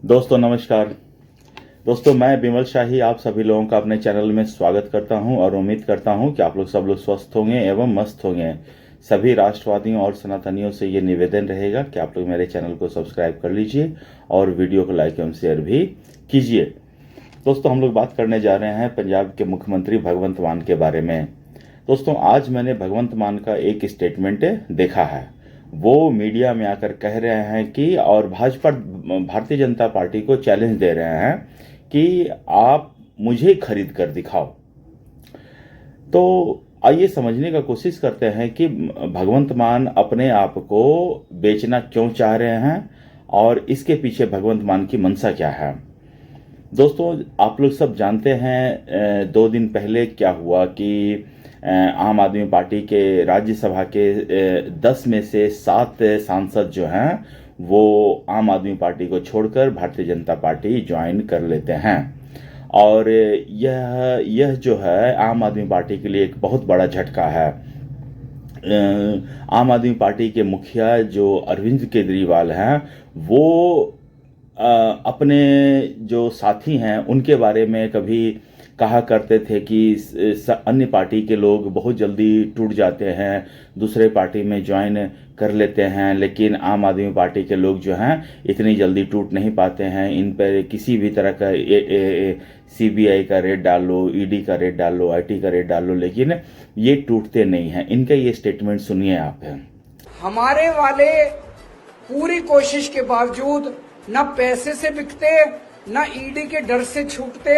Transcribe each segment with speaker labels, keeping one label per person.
Speaker 1: दोस्तों नमस्कार। दोस्तों मैं बिमल शाही आप सभी लोगों का अपने चैनल में स्वागत करता हूं और उम्मीद करता हूं कि आप लोग सब लोग स्वस्थ होंगे एवं मस्त होंगे। सभी राष्ट्रवादियों और सनातनियों से ये निवेदन रहेगा कि आप लोग मेरे चैनल को सब्सक्राइब कर लीजिए और वीडियो को लाइक एवं शेयर भी कीजिए। दोस्तों हम लोग बात करने जा रहे हैं पंजाब के मुख्यमंत्री भगवंत मान के बारे में। दोस्तों आज मैंने भगवंत मान का एक स्टेटमेंट देखा है। वो मीडिया में आकर कह रहे हैं कि और भाजपा भारतीय जनता पार्टी को चैलेंज दे रहे हैं कि आप मुझे खरीद कर दिखाओ। तो आइए समझने का कोशिश करते हैं कि भगवंत मान अपने आप को बेचना क्यों चाह रहे हैं और इसके पीछे भगवंत मान की मंशा क्या है। दोस्तों आप लोग सब जानते हैं 2 दिन पहले क्या हुआ कि आम आदमी पार्टी के राज्यसभा के 10 में से 7 सांसद जो हैं वो आम आदमी पार्टी को छोड़कर भारतीय जनता पार्टी ज्वाइन कर लेते हैं। और यह जो है आम आदमी पार्टी के लिए एक बहुत बड़ा झटका है। आम आदमी पार्टी के मुखिया जो अरविंद केजरीवाल हैं वो अपने जो साथी हैं उनके बारे में कभी कहा करते थे कि अन्य पार्टी के लोग बहुत जल्दी टूट जाते हैं, दूसरे पार्टी में ज्वाइन कर लेते हैं, लेकिन आम आदमी पार्टी के लोग जो हैं इतनी जल्दी टूट नहीं पाते हैं। इन पर किसी भी तरह का सीबीआई का रेड डाल लो, ईडी का रेड डाल लो, आईटी का रेड डाल लो, लेकिन ये टूटते नहीं हैं। इनका ये स्टेटमेंट सुनिए आप।
Speaker 2: हमारे वाले पूरी कोशिश के बावजूद न पैसे से बिकते न ईडी के डर से छूटते,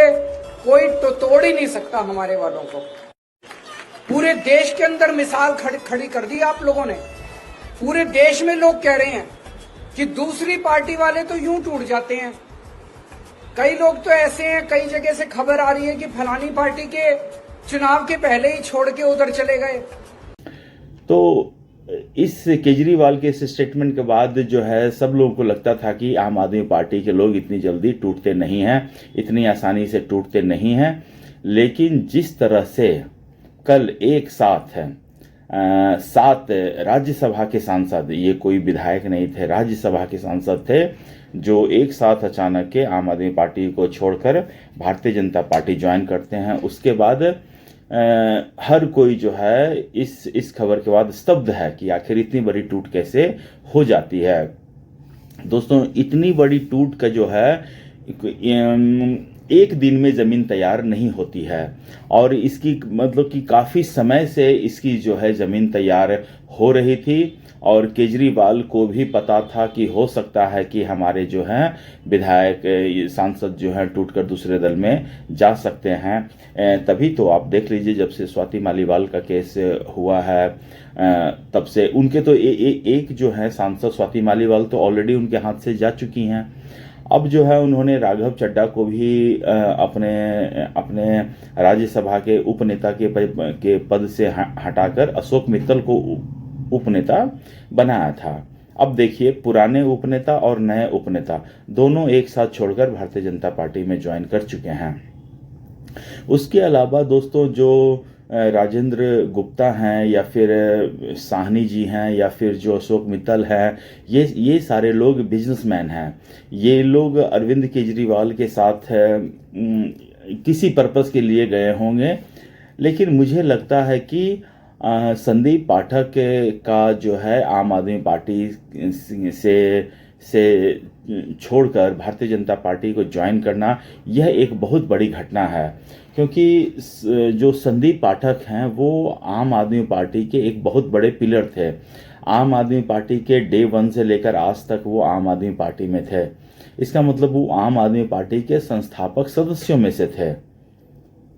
Speaker 2: कोई तो तोड़ ही नहीं सकता हमारे वालों को। पूरे देश के अंदर मिसाल खड़ी कर दी आप लोगों ने। पूरे देश में लोग कह रहे हैं कि दूसरी पार्टी वाले तो यूं टूट जाते हैं। कई लोग तो ऐसे हैं, कई जगह से खबर आ रही है कि फलानी पार्टी के चुनाव के पहले ही छोड़ के उधर चले गए।
Speaker 1: तो इस केजरीवाल के इस स्टेटमेंट के बाद जो है सब लोगों को लगता था कि आम आदमी पार्टी के लोग इतनी जल्दी टूटते नहीं हैं, इतनी आसानी से टूटते नहीं हैं। लेकिन जिस तरह से कल एक साथ 7 राज्यसभा के सांसद, ये कोई विधायक नहीं थे, राज्यसभा के सांसद थे, जो एक साथ अचानक के आम आदमी पार्टी को छोड़कर भारतीय जनता पार्टी ज्वाइन करते हैं, उसके बाद हर कोई जो है इस खबर के बाद स्तब्ध है कि आखिर इतनी बड़ी टूट कैसे हो जाती है। दोस्तों इतनी बड़ी टूट का जो है एक दिन में ज़मीन तैयार नहीं होती है और इसकी मतलब कि काफ़ी समय से इसकी जो है ज़मीन तैयार हो रही थी और केजरीवाल को भी पता था कि हो सकता है कि हमारे जो हैं विधायक सांसद जो हैं टूटकर दूसरे दल में जा सकते हैं। तभी तो आप देख लीजिए जब से स्वाति मालीवाल का केस हुआ है तब से उनके तो एक जो है सांसद स्वाति मालीवाल तो ऑलरेडी उनके हाथ से जा चुकी हैं। अब जो है उन्होंने राघव चड्ढा को भी अपने राज्यसभा के उपनेता के पद से हटाकर अशोक मित्तल को उपनेता बनाया था। अब देखिए पुराने उपनेता और नए उपनेता दोनों एक साथ छोड़कर भारतीय जनता पार्टी में ज्वाइन कर चुके हैं। उसके अलावा दोस्तों जो राजेंद्र गुप्ता हैं या फिर साहनी जी हैं या फिर जो अशोक मित्तल हैं, ये सारे लोग बिजनेसमैन हैं। ये लोग अरविंद केजरीवाल के साथ किसी पर्पस के लिए गए होंगे, लेकिन मुझे लगता है कि संदीप पाठक का जो है आम आदमी पार्टी से छोड़कर भारतीय जनता पार्टी को ज्वाइन करना यह एक बहुत बड़ी घटना है, क्योंकि जो संदीप पाठक हैं वो आम आदमी पार्टी के एक बहुत बड़े पिलर थे। आम आदमी पार्टी के डे 1 से लेकर आज तक वो आम आदमी पार्टी में थे। इसका मतलब वो आम आदमी पार्टी के संस्थापक सदस्यों में से थे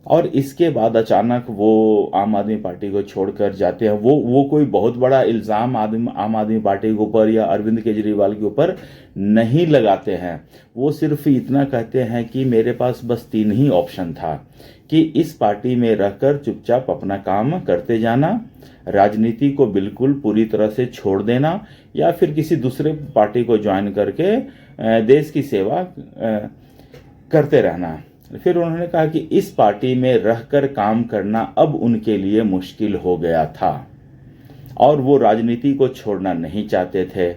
Speaker 1: और इसके बाद अचानक वो आम आदमी पार्टी को छोड़कर जाते हैं। वो कोई बहुत बड़ा इल्ज़ाम आम आदमी पार्टी के ऊपर या अरविंद केजरीवाल के ऊपर नहीं लगाते हैं। वो सिर्फ इतना कहते हैं कि मेरे पास बस 3 ही ऑप्शन था कि इस पार्टी में रहकर चुपचाप अपना काम करते जाना, राजनीति को बिल्कुल पूरी तरह से छोड़ देना या फिर किसी दूसरे पार्टी को ज्वाइन करके देश की सेवा करते रहना। फिर उन्होंने कहा कि इस पार्टी में रहकर काम करना अब उनके लिए मुश्किल हो गया था और वो राजनीति को छोड़ना नहीं चाहते थे।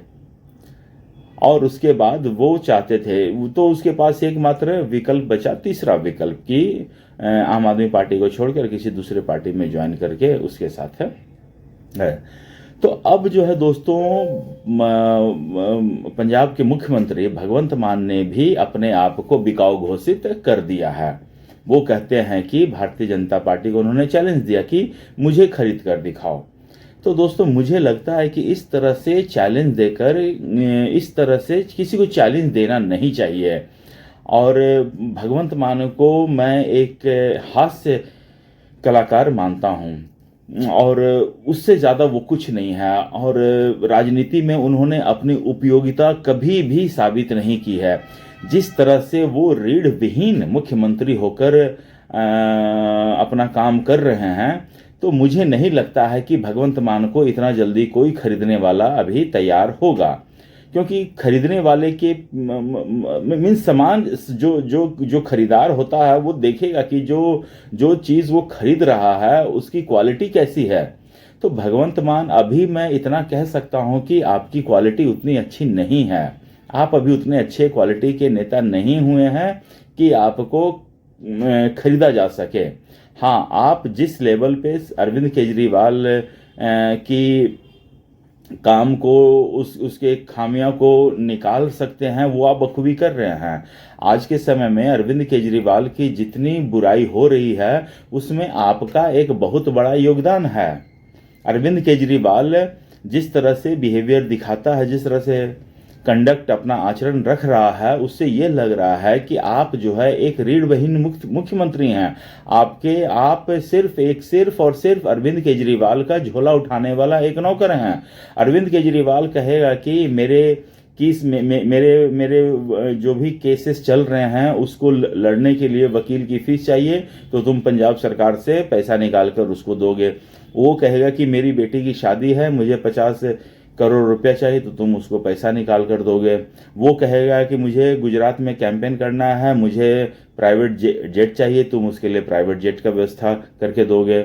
Speaker 1: और उसके बाद वो चाहते थे, तो उसके पास एकमात्र विकल्प बचा, तीसरा विकल्प, कि आम आदमी पार्टी को छोड़कर किसी दूसरे पार्टी में ज्वाइन करके उसके साथ है। तो अब जो है दोस्तों, पंजाब के मुख्यमंत्री भगवंत मान ने भी अपने आप को बिकाऊ घोषित कर दिया है। वो कहते हैं कि भारतीय जनता पार्टी को उन्होंने चैलेंज दिया कि मुझे खरीद कर दिखाओ। तो दोस्तों मुझे लगता है कि इस तरह से चैलेंज देकर, इस तरह से किसी को चैलेंज देना नहीं चाहिए। और भगवंत मान को मैं एक हास्य कलाकार मानता हूँ और उससे ज़्यादा वो कुछ नहीं है। और राजनीति में उन्होंने अपनी उपयोगिता कभी भी साबित नहीं की है। जिस तरह से वो रीढ़ विहीन मुख्यमंत्री होकर अपना काम कर रहे हैं, तो मुझे नहीं लगता है कि भगवंत मान को इतना जल्दी कोई खरीदने वाला अभी तैयार होगा। क्योंकि खरीदने वाले के मीन्स सामान जो खरीदार होता है वो देखेगा कि जो चीज़ वो खरीद रहा है उसकी क्वालिटी कैसी है। तो भगवंत मान, अभी मैं इतना कह सकता हूं कि आपकी क्वालिटी उतनी अच्छी नहीं है। आप अभी उतने अच्छे क्वालिटी के नेता नहीं हुए हैं कि आपको खरीदा जा सके। हाँ, आप जिस लेवल पे अरविंद केजरीवाल की काम को, उसके खामियों को निकाल सकते हैं, वो आप बखूबी कर रहे हैं। आज के समय में अरविंद केजरीवाल की जितनी बुराई हो रही है उसमें आपका एक बहुत बड़ा योगदान है। अरविंद केजरीवाल जिस तरह से बिहेवियर दिखाता है, जिस तरह से कंडक्ट अपना आचरण रख रहा है, उससे ये लग रहा है कि आप जो है एक रीढ़ विहीन मुख्यमंत्री हैं। आप सिर्फ और सिर्फ अरविंद केजरीवाल का झोला उठाने वाला एक नौकर हैं। अरविंद केजरीवाल कहेगा कि मेरे जो भी केसेस चल रहे हैं उसको लड़ने के लिए वकील की फीस चाहिए, तो तुम पंजाब सरकार से पैसा निकाल कर उसको दोगे। वो कहेगा कि मेरी बेटी की शादी है, मुझे 50 करोड़ रुपया चाहिए, तो तुम उसको पैसा निकाल कर दोगे। वो कहेगा कि मुझे गुजरात में कैंपेन करना है, मुझे प्राइवेट जेट चाहिए, तुम उसके लिए प्राइवेट जेट का व्यवस्था करके दोगे।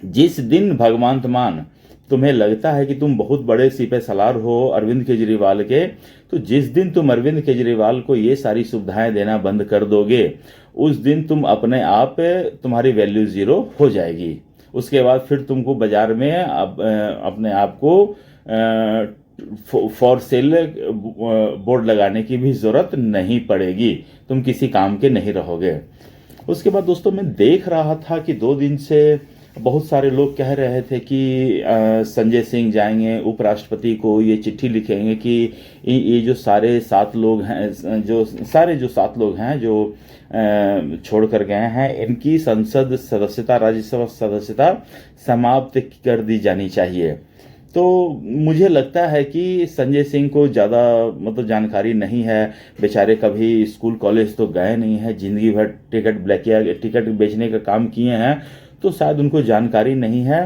Speaker 1: जिस दिन भगवंत मान तुम्हें लगता है कि तुम बहुत बड़े सिपह सलार हो अरविंद केजरीवाल के, तो जिस दिन तुम अरविंद केजरीवाल को ये सारी सुविधाएं देना बंद कर दोगे, उस दिन तुम अपने आप, तुम्हारी वैल्यू जीरो हो जाएगी। उसके बाद फिर तुमको बाजार में अपने आप को फॉर सेल बोर्ड लगाने की भी जरूरत नहीं पड़ेगी, तुम किसी काम के नहीं रहोगे। उसके बाद दोस्तों, मैं देख रहा था कि 2 दिन से बहुत सारे लोग कह रहे थे कि संजय सिंह जाएंगे उपराष्ट्रपति को ये चिट्ठी लिखेंगे कि ये जो सारे 7 लोग हैं, जो 7 लोग हैं जो छोड़ कर गए हैं, इनकी संसद सदस्यता, राज्यसभा सदस्यता समाप्त कर दी जानी चाहिए। तो मुझे लगता है कि संजय सिंह को ज़्यादा जानकारी नहीं है। बेचारे कभी स्कूल कॉलेज तो गए नहीं है, जिंदगी भर टिकट बेचने का काम किए हैं, तो शायद उनको जानकारी नहीं है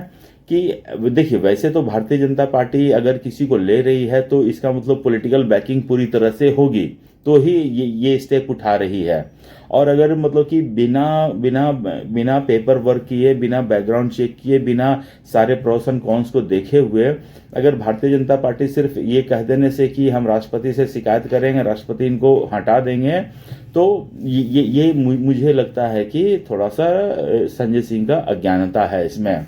Speaker 1: कि देखिए, वैसे तो भारतीय जनता पार्टी अगर किसी को ले रही है तो इसका मतलब पॉलिटिकल बैकिंग पूरी तरह से होगी, तो ही ये स्टेप उठा रही है। और अगर कि बिना पेपर वर्क किए, बिना बैकग्राउंड चेक किए, बिना सारे प्रोस एंड कॉन्स को देखे हुए अगर भारतीय जनता पार्टी सिर्फ ये कह देने से कि हम राष्ट्रपति से शिकायत करेंगे, राष्ट्रपति इनको हटा देंगे, तो ये मुझे लगता है कि थोड़ा सा संजय सिंह का अज्ञानता है इसमें।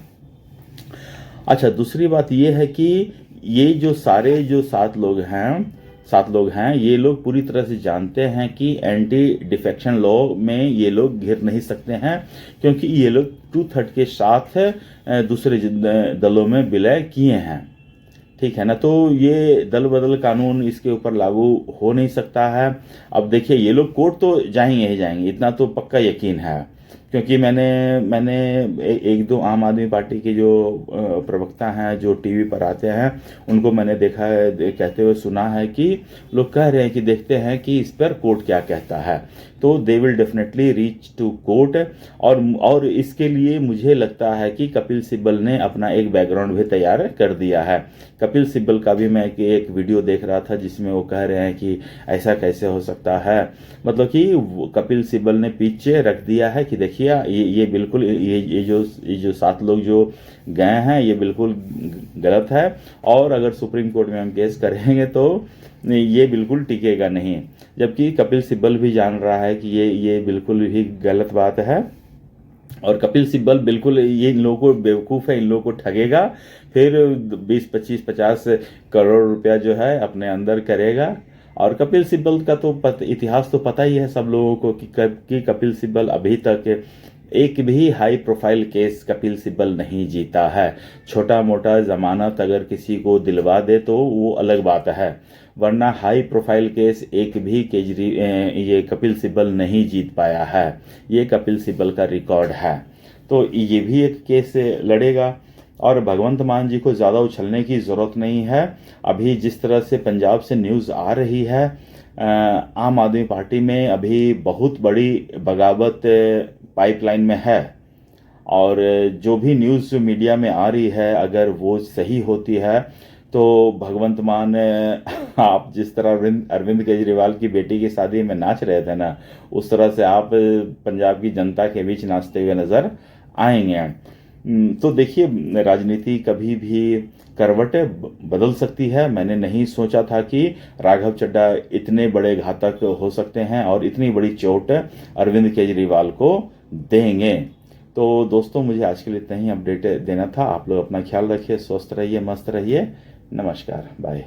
Speaker 1: अच्छा, दूसरी बात ये है कि ये जो 7 लोग हैं, ये लोग पूरी तरह से जानते हैं कि एंटी डिफेक्शन लॉ में ये लोग घिर नहीं सकते हैं, क्योंकि ये लोग 2/3 के साथ दूसरे दलों में विलय किए हैं। ठीक है ना, तो ये दल बदल कानून इसके ऊपर लागू हो नहीं सकता है। अब देखिए, ये लोग कोर्ट तो जाएंगे ही जाएंगे, इतना तो पक्का यकीन है, क्योंकि मैंने 1-2 आम आदमी पार्टी के जो प्रवक्ता हैं जो टीवी पर आते हैं, उनको मैंने देखा है, कहते हुए सुना है कि लोग कह रहे हैं कि देखते हैं कि इस पर कोर्ट क्या कहता है। तो they will definitely reach to court. और इसके लिए मुझे लगता है कि कपिल सिब्बल ने अपना एक बैकग्राउंड भी तैयार कर दिया है। कपिल सिब्बल का भी मैं एक वीडियो देख रहा था जिसमें वो कह रहे हैं कि ऐसा कैसे हो सकता है, कि कपिल सिब्बल ने पीछे रख दिया है कि देखिए किया, ये बिल्कुल ये जो 7 लोग जो गए हैं ये बिल्कुल गलत है। और अगर सुप्रीम कोर्ट में हम केस करेंगे तो ये बिल्कुल टिकेगा नहीं। जबकि कपिल सिब्बल भी जान रहा है कि ये बिल्कुल ही गलत बात है, और कपिल सिब्बल बिल्कुल ये इन लोगों को बेवकूफ़ है, इन लोगों को ठगेगा, फिर 20, 25, 50 करोड़ रुपया जो है अपने अंदर करेगा। और कपिल सिब्बल का तो इतिहास तो पता ही है सब लोगों को कि कपिल सिब्बल अभी तक एक भी high profile case Kapil Sibal नहीं जीता है। छोटा मोटा जमानत अगर किसी को दिलवा दे तो वो अलग बात है, वरना हाई प्रोफाइल केस एक भी ये कपिल सिब्बल नहीं जीत पाया है। ये कपिल सिब्बल का रिकॉर्ड है। तो ये भी एक केस लड़ेगा। और भगवंत मान जी को ज़्यादा उछलने की ज़रूरत नहीं है। अभी जिस तरह से पंजाब से न्यूज़ आ रही है, आम आदमी पार्टी में अभी बहुत बड़ी बगावत पाइपलाइन में है। और जो भी न्यूज़ मीडिया में आ रही है अगर वो सही होती है तो भगवंत मान आप जिस तरह अरविंद केजरीवाल की बेटी की शादी में नाच रहे थे ना, उस तरह से आप पंजाब की जनता के बीच नाचते हुए नज़र आएंगे। तो देखिए, राजनीति कभी भी करवटें बदल सकती है। मैंने नहीं सोचा था कि राघव चड्ढा इतने बड़े घातक हो सकते हैं और इतनी बड़ी चोट अरविंद केजरीवाल को देंगे। तो दोस्तों, मुझे आज के लिए इतना ही अपडेट देना था। आप लोग अपना ख्याल रखिए, स्वस्थ रहिए, मस्त रहिए। नमस्कार, बाय।